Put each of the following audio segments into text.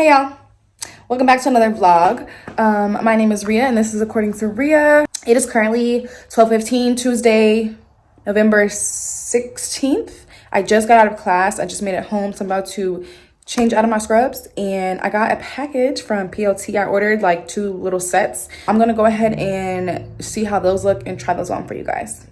Hey y'all, welcome back to another vlog. My name is Ria and this is Accordingtoria. It is currently 12:15 Tuesday, November 16th. I just got out of class. I just made it home, so I'm about to change out of my scrubs and I got a package from PLT. I ordered like 2 little sets. I'm gonna go ahead and see how those look and try those on for you guys.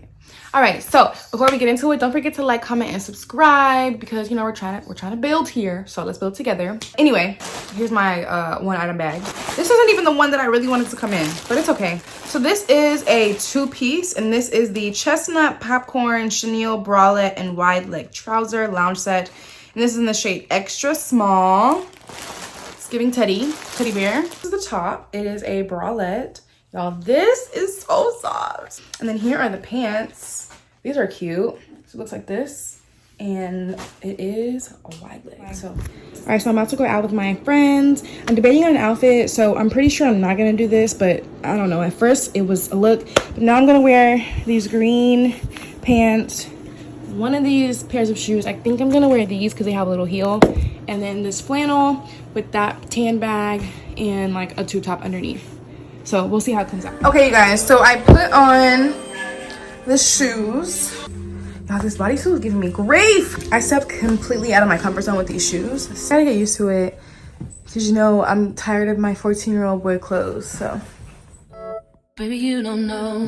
All right, so before we get into it, don't forget to like, comment, and subscribe because you know we're trying to build here. So let's build together. Anyway, here's my one item bag. This isn't even the one that I really wanted to come in, but it's okay. So this is a 2-piece, and this is the chestnut popcorn chenille bralette and wide leg trouser lounge set, and this is in the shade extra small. It's giving teddy bear. This is the top. It is a bralette. Y'all, this is so soft. And then here are the pants. These are cute. So it looks like this. And it is a wide leg. So, all right, so I'm about to go out with my friends. I'm debating on an outfit, so I'm pretty sure I'm not gonna do this, but I don't know. At first, it was a look, but now I'm gonna wear these green pants, one of these pairs of shoes. I think I'm gonna wear these because they have a little heel, and then this flannel with that tan bag and like a tube top underneath. So we'll see how it comes out. Okay, you guys, so I put on the shoes. Y'all, this bodysuit is giving me grief. I stepped completely out of my comfort zone with these shoes. I gotta get used to it because you know I'm tired of my 14-year-old boy clothes, so. Baby, you don't know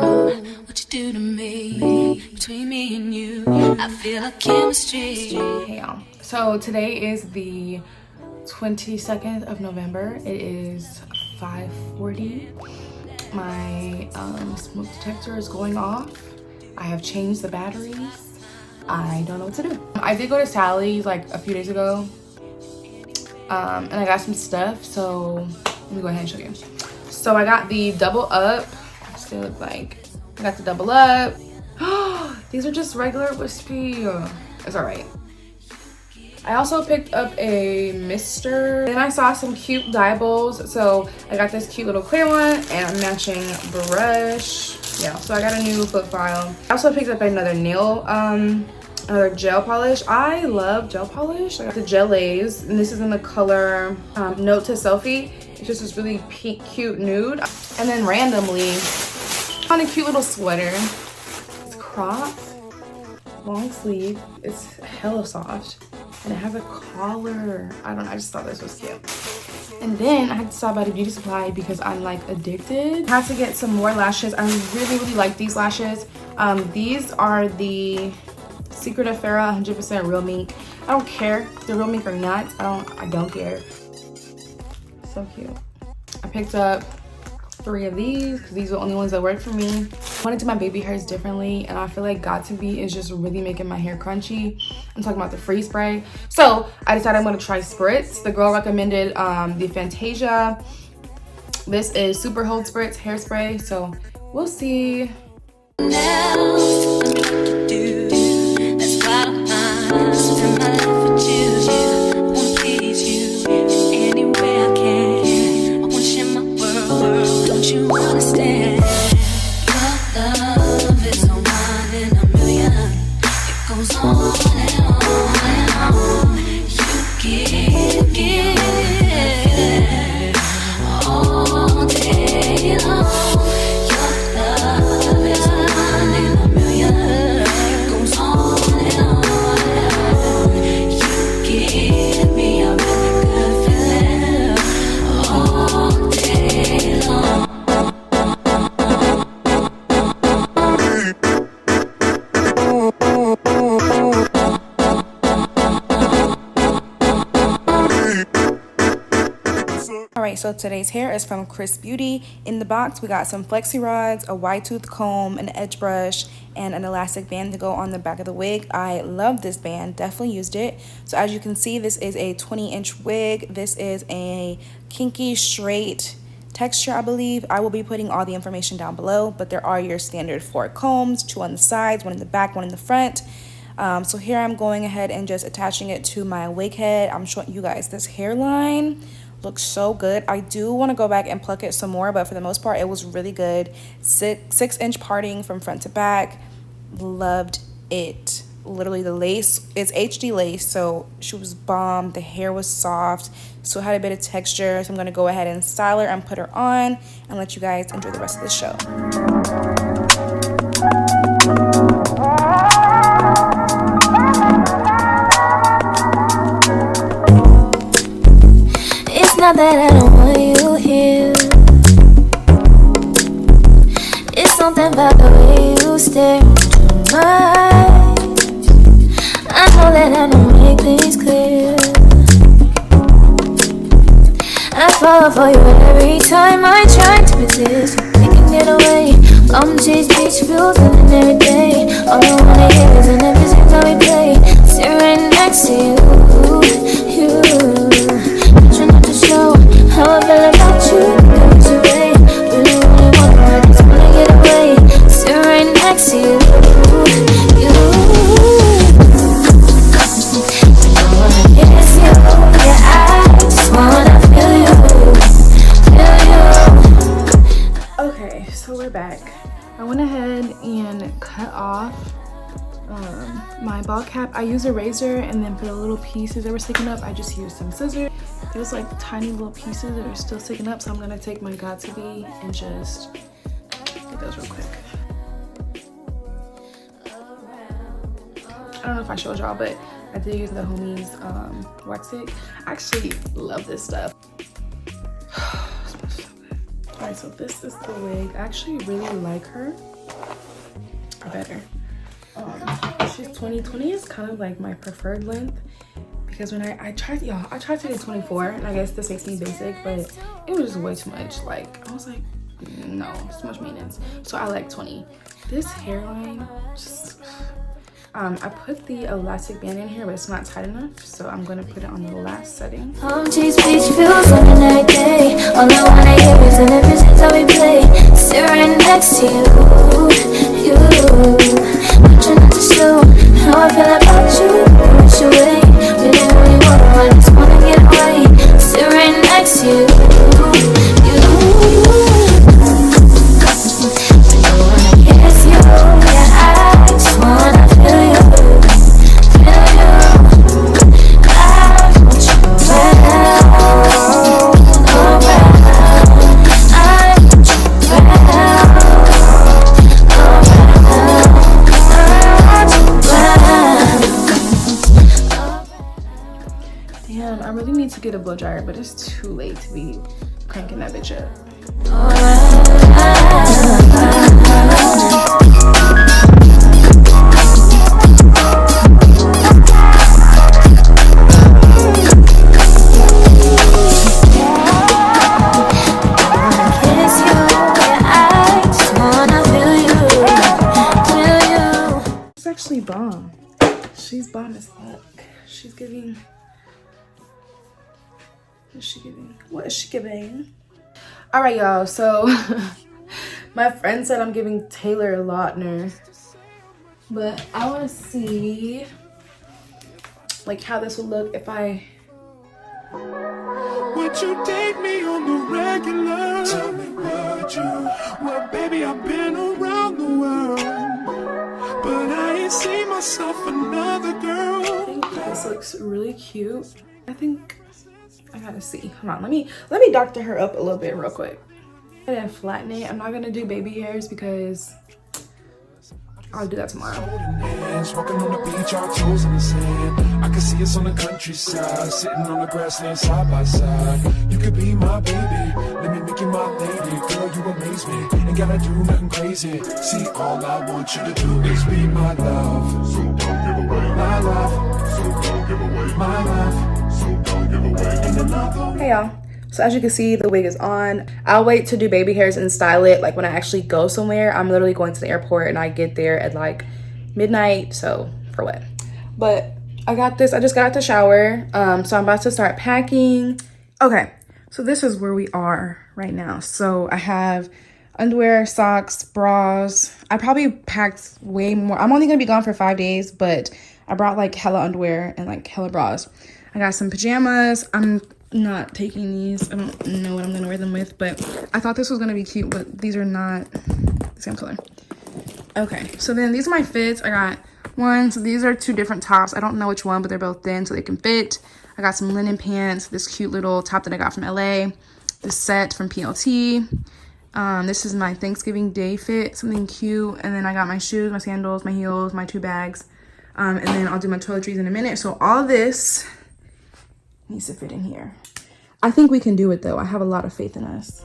what you do to me. Between me and you, I feel a chemistry. Hey y'all, so today is the 22nd of November. It is 5:40. My smoke detector is going off. I have changed the batteries. I don't know what to do. I did go to Sally's like a few days ago and I got some stuff, so let me go ahead and show you. So I got the double up. What's they look like? I got the double up. These are just regular wispy. It's all right. I also picked up a mister. Then I saw some cute dye bowls. So I got this cute little clear one and a matching brush. Yeah, so I got a new foot file. I also picked up another nail, another gel polish. I love gel polish. I got the Gelaze, and this is in the color Note to Selfie. It's just this really cute nude. And then randomly, I found a cute little sweater. It's cropped, long sleeve. It's hella soft. And it has a collar. I don't know, I just thought this was cute. And then I had to stop at a beauty supply because I'm like addicted. I had to get some more lashes. I really like these lashes. These are the Secret of Farrah 100% real mink. I don't care if they're real mink or not. I don't care. So cute. I picked up 3 of these because these are the only ones that work for me. I want to do my baby hairs differently, and I feel like Got To Be is just really making my hair crunchy. I'm talking about the freeze spray. So I decided I'm going to try Spritz. The girl recommended the Fantasia. This is Super Hold Spritz hairspray, so we'll see. Alright, so today's hair is from Chris Beauty. In the box, we got some flexi rods, a wide tooth comb, an edge brush, and an elastic band to go on the back of the wig. I love this band, definitely used it. So as you can see, this is a 20-inch wig. This is a kinky straight texture, I believe. I will be putting all the information down below, but there are your standard 4 combs, 2 on the sides, 1 in the back, 1 in the front. So here I'm going ahead and just attaching it to my wig head. I'm showing you guys this hairline. Looks so good. I do want to go back and pluck it some more, but for the most part it was really good. 6-inch parting from front to back. Loved it. literally the lace, it's HD lace, so she was bomb. The hair was soft, so it had a bit of texture. So I'm gonna go ahead and style her and put her on and let you guys enjoy the rest of the show. It's not that I don't want you here. It's something about the way you stare into my eyes. I know that I don't make things clear. I fall for you every time I try to resist. We can get away. Come chase beach views and every day. All I wanna hear is an episode how we play. Sit right next to you. Try not to show how I feel about you. Goes away. Really, really wanna, I just wanna get away. Sit right next to you. I wanna kiss you. Yeah, I just wanna feel you. Okay, so we're back. I went ahead and cut off my ball cap. I used a razor, and then for the little pieces that were sticking up, I just used some scissors. It was like tiny little pieces that were still sticking up, so I'm gonna take my Got2b and just get those real quick. I don't know if I showed y'all, but I did use the homies wax stick. I actually love this stuff. Alright, so this is the wig. I actually really like her. Or better. She's 20 is kind of like my preferred length, because when I tried to do 24, and I guess this makes me basic, but it was just way too much. Like, I was like, no, it's too much maintenance. So I like 20. This hairline, just I put the elastic band in here, but it's not tight enough, so I'm gonna put it on the last setting. Chase beach views on a night day. All I wanna hear is an episode how we play. Sit right next to you. Try not to show how I feel about you. Push away. Really, really wanna, I just wanna get away. Sit right next to you. I wanna kiss you. Yeah, I just wanna feel you. Damn, I really need to get a blow dryer, but it's too late to be cranking that bitch up. It's actually bomb. She's bomb as fuck. She's giving. What is she giving? All right, y'all, so my friend said I'm giving Taylor Lautner, but I want to see like how this would look if I would you date me on the regular? Tell me would you? Well, baby, I've been around the world, but I ain't seen myself another girl. I think this looks really cute. I think I gotta see. Hold on, let me doctor her up a little bit real quick. And then flatten it. I'm not gonna do baby hairs because I'll do that tomorrow. Walking on the beach, our toes in the sand. I can see us on the countryside, sitting on the grassland side by side. You could be my baby, let me make you my lady. Girl, you amaze me, ain't gotta do nothing crazy. See, all I want you to do is be my love. So don't give away my love. So don't give away my love. So don't give away. And another. Hey y'all. So as you can see, the wig is on. I'll wait to do baby hairs and style it like when I actually go somewhere. I'm literally going to the airport and I get there at like midnight, so for what? But I got this. I just got out the shower, so I'm about to start packing. Okay, so this is where we are right now. So I have underwear, socks, bras. I probably packed way more. I'm only gonna be gone for 5 days, but I brought like hella underwear and like hella bras. I got some pajamas. I'm not taking these. I don't know what I'm gonna wear them with, but I thought this was gonna be cute, but these are not the same color. Okay, so then these are my fits. I got one. So these are two different tops. I don't know which one, but they're both thin so they can fit. I got some linen pants, this cute little top that I got from LA, this set from PLT. This is my Thanksgiving Day fit, something cute. And then I got my shoes, my sandals, my heels, my 2 bags. And then I'll do my toiletries in a minute. So all this needs to fit in here. I think we can do it though. I have a lot of faith in us.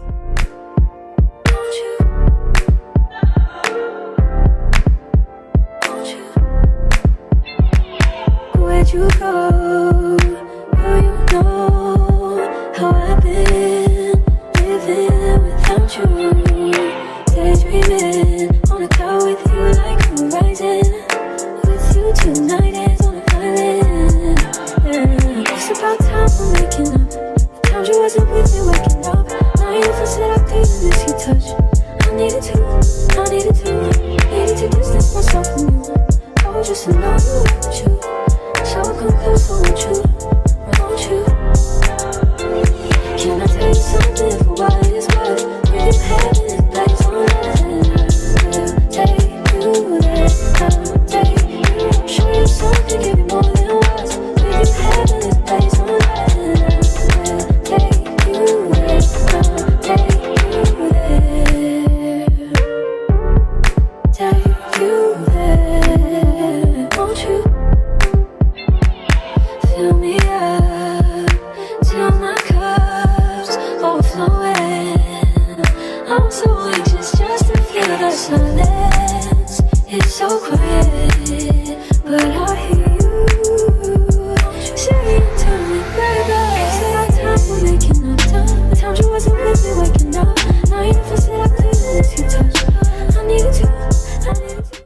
Where'd you go? Girl, you know how I've been living without you. Daydreaming on a cloud with you like horizon. With you tonight is on an island. Yeah. It's about time we're making up. The times you wasn't with me waking up. Now you feel said I couldn't miss your touch. I needed to distance myself from you. Oh, just to know you want you. So come close, won't you? Won't you? Can I tell you something for what it's worth? With you having it place on nothing, I'll take you there. I'll take you. Show you something, give you more than words. With you having it place on nothing, I'll take you there. I'll take you there. Take you there. Won't you? Fill me up till my cup's overflowing. I'm so anxious just to feel the silence. It's so quiet.